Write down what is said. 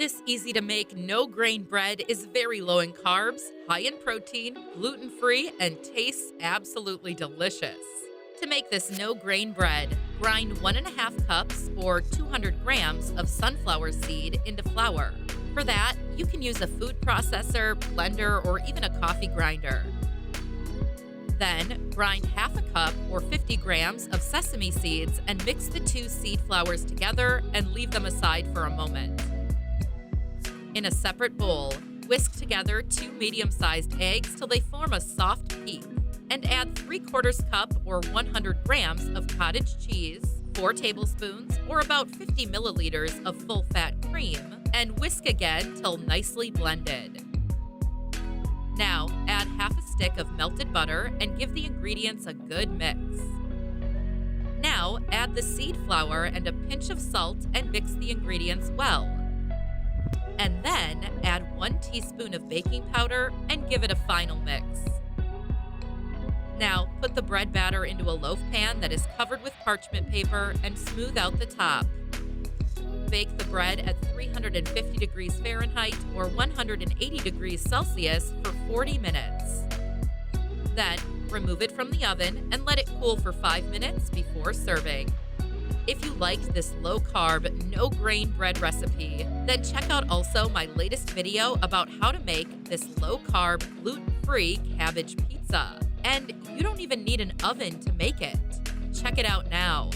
This easy to make no grain bread is very low in carbs, high in protein, gluten free, and tastes absolutely delicious. To make this no grain bread, grind 1.5 cups or 200 grams of sunflower seed into flour. For that, you can use a food processor, blender, or even a coffee grinder. Then, grind 1/2 cup or 50 grams of sesame seeds and mix the two seed flours together and leave them aside for a moment. In a separate bowl, whisk together 2 medium-sized eggs till they form a soft peak, and add 3/4 cup or 100 grams of cottage cheese, 4 tablespoons or about 50 milliliters of full-fat cream, and whisk again till nicely blended. Now, add half a stick of melted butter and give the ingredients a good mix. Now, add the seed flour and a pinch of salt and mix the ingredients well. And then add 1 teaspoon of baking powder and give it a final mix. Now, put the bread batter into a loaf pan that is covered with parchment paper and smooth out the top. Bake the bread at 350 degrees Fahrenheit or 180 degrees Celsius for 40 minutes. Then, remove it from the oven and let it cool for 5 minutes before serving. If you liked this low-carb, no-grain bread recipe, then check out also my latest video about how to make this low-carb, gluten-free cabbage pizza. And you don't even need an oven to make it. Check it out now.